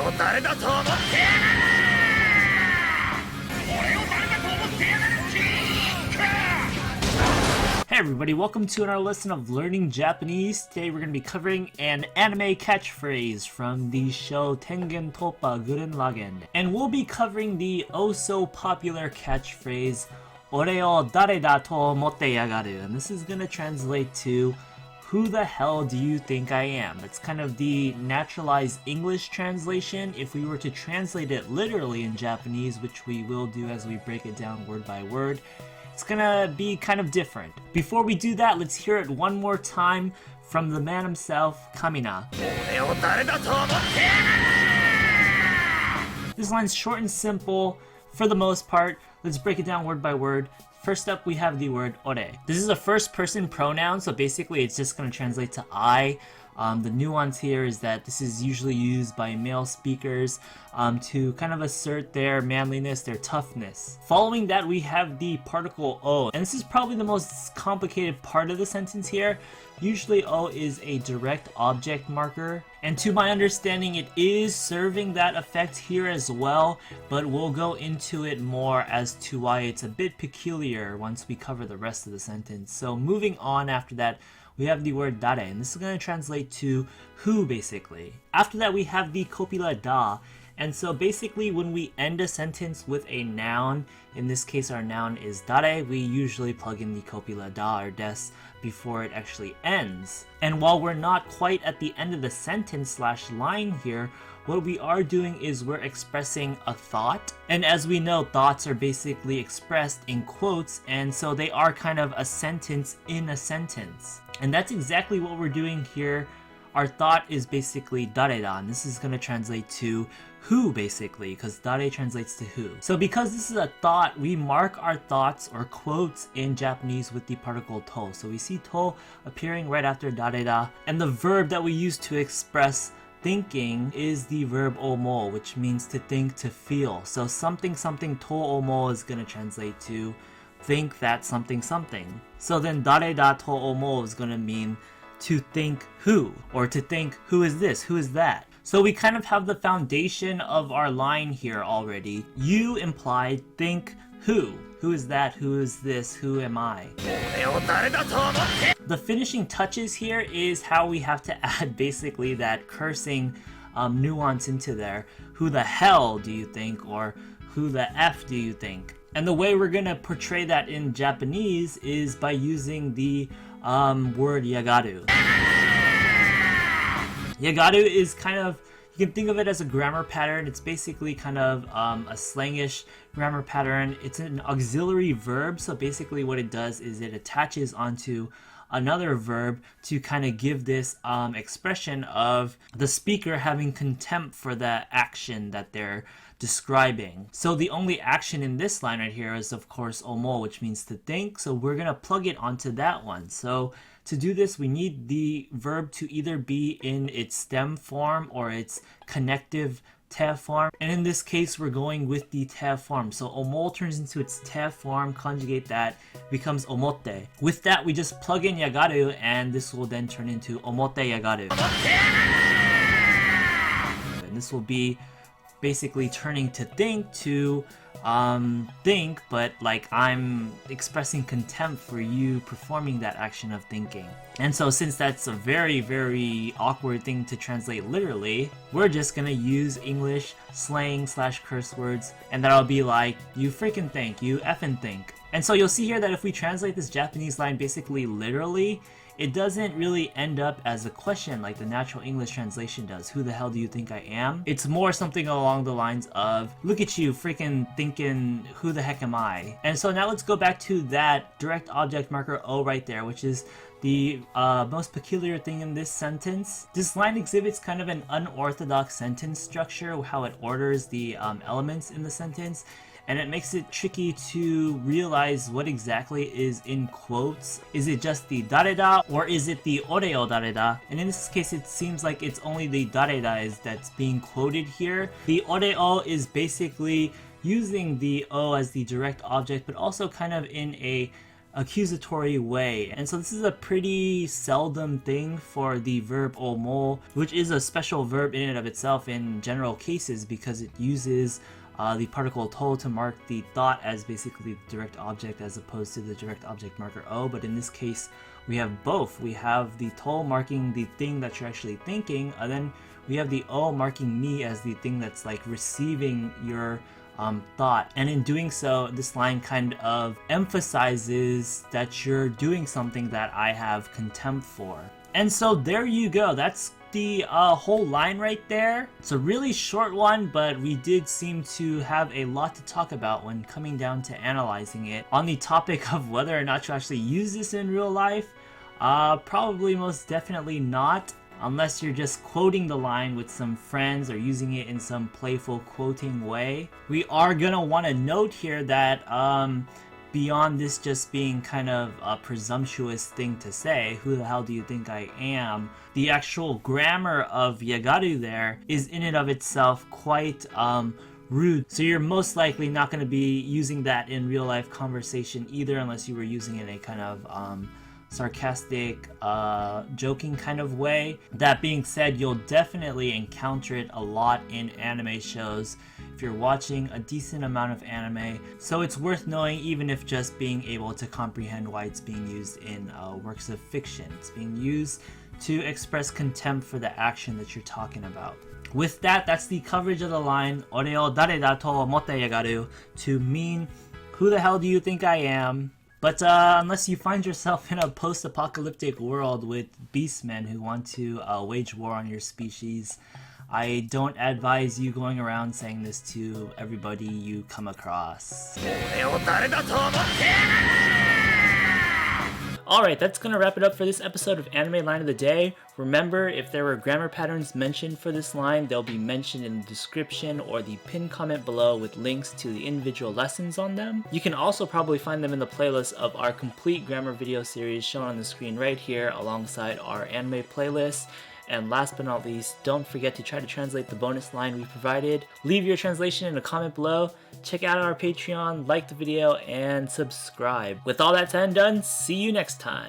を誰だと思ってやがる。俺を誰だと思ってやがる。Hey everybody, welcome to another lesson of learning Japanese. Today we're going to be covering an anime catchphrase from the show Tengen Toppa Gurren Lagann. And we'll be covering the oh-so popular catchphrase,俺を誰だと思ってやがる. And this is going to translate to, who the hell do you think I am? That's kind of the naturalized English translation. If we were to translate it literally in Japanese, which we will do as we break it down word by word, it's gonna be kind of different. Before we do that, let's hear it one more time from the man himself, Kamina. This line's short and simple for the most part. Let's break it down word by word. First up, we have the word ore. This is a first person pronoun, so basically it's just gonna translate to I. The nuance here is that this is usually used by male speakers to kind of assert their manliness, their toughness. Following that, we have the particle o, and this is probably the most complicated part of the sentence here. Usually o is a direct object marker, and to my understanding it is serving that effect here as well, but we'll go into it more as to why it's a bit peculiar once we cover the rest of the sentence. So moving on after that, we have the word dare, and this is going to translate to who, basically. After that, we have the copula da, and so basically when we end a sentence with a noun, in this case our noun is dare, we usually plug in the copula da or des before it actually ends. And while we're not quite at the end of the sentence slash line here, what we are doing is we're expressing a thought. And as we know, thoughts are basically expressed in quotes, and so they are kind of a sentence in a sentence. And that's exactly what we're doing here. Our thought is basically dareda, and this is going to translate to who, basically, because dare translates to who. So because this is a thought, we mark our thoughts or quotes in Japanese with the particle to. So we see to appearing right after dareda, and the verb that we use to express thinking is the verb omou, which means to think, to feel. So something something to omou is going to translate to think that something something. So then dareda to omou is going to mean to think who, or to think who is this, who is that. So we kind of have the foundation of our line here already. You implied think who. Who is that? Who is this? Who am I? The finishing touches here is how we have to add basically that cursing nuance into there. Who the hell do you think? Or who the F do you think? And the way we're going to portray that in Japanese is by using the word yagaru. Yagaru is kind of, you can think of it as a grammar pattern. It's basically kind of a slangish grammar pattern. It's an auxiliary verb, so basically what it does is it attaches onto another verb to kind of give this expression of the speaker having contempt for the action that they're describing. So the only action in this line right here is of course omou, which means to think, so we're gonna plug it onto that one. So to do this, we need the verb to either be in its stem form or its connective te form. And in this case, we're going with the te form. So omou turns into its te form, conjugate that, becomes omotte. With that, we just plug in yagaru, and this will then turn into omotte yagaru. And this will be basically turning to think to think, but like I'm expressing contempt for you performing that action of thinking. And so since that's a very, very awkward thing to translate literally, we're just gonna use English slang slash curse words, and that'll be like, you freaking think, you effing think. And so you'll see here that if we translate this Japanese line basically literally, it doesn't really end up as a question like the natural English translation does. Who the hell do you think I am? It's more something along the lines of, look at you freaking thinking, who the heck am I? And so now let's go back to that direct object marker O right there, which is the most peculiar thing in this sentence. This line exhibits kind of an unorthodox sentence structure, how it orders the elements in the sentence. And it makes it tricky to realize what exactly is in quotes. Is it just the dareda, or is it the ore o dareda? And in this case, it seems like it's only the dareda that's being quoted here. The ore o is basically using the o as the direct object, but also kind of in a accusatory way. And so this is a pretty seldom thing for the verb omou, which is a special verb in and of itself in general cases because it uses the particle to mark the thought as basically the direct object as opposed to the direct object marker o. But in this case, we have both. We have the to marking the thing that you're actually thinking, and then we have the o marking me as the thing that's like receiving your thought. And in doing so, this line kind of emphasizes that you're doing something that I have contempt for. And so there you go. That's the whole line right there. It's a really short one, but we did seem to have a lot to talk about when coming down to analyzing it. On the topic of whether or not to actually use this in real life, probably most definitely not, unless you're just quoting the line with some friends or using it in some playful quoting way. We are gonna want to note here that beyond this just being kind of a presumptuous thing to say, who the hell do you think I am, the actual grammar of yagaru there is in and of itself quite rude. So you're most likely not going to be using that in real life conversation either, unless you were using it in a kind of sarcastic, joking kind of way. That being said, you'll definitely encounter it a lot in anime shows if you're watching a decent amount of anime, so it's worth knowing even if just being able to comprehend why it's being used in works of fiction. It's being used to express contempt for the action that you're talking about. With that, that's the coverage of the line 俺を誰だと思ってやがる to mean who the hell do you think I am? But unless you find yourself in a post-apocalyptic world with beastmen who want to wage war on your species, I don't advise you going around saying this to everybody you come across. 俺を誰だと思ってやがる Alright, that's gonna wrap it up for this episode of Anime Line of the Day. Remember, if there were grammar patterns mentioned for this line, they'll be mentioned in the description or the pinned comment below with links to the individual lessons on them. You can also probably find them in the playlist of our complete grammar video series shown on the screen right here alongside our anime playlist. And last but not least, don't forget to try to translate the bonus line we provided. Leave your translation in a comment below, check out our Patreon, like the video, and subscribe. With all that said and done, see you next time.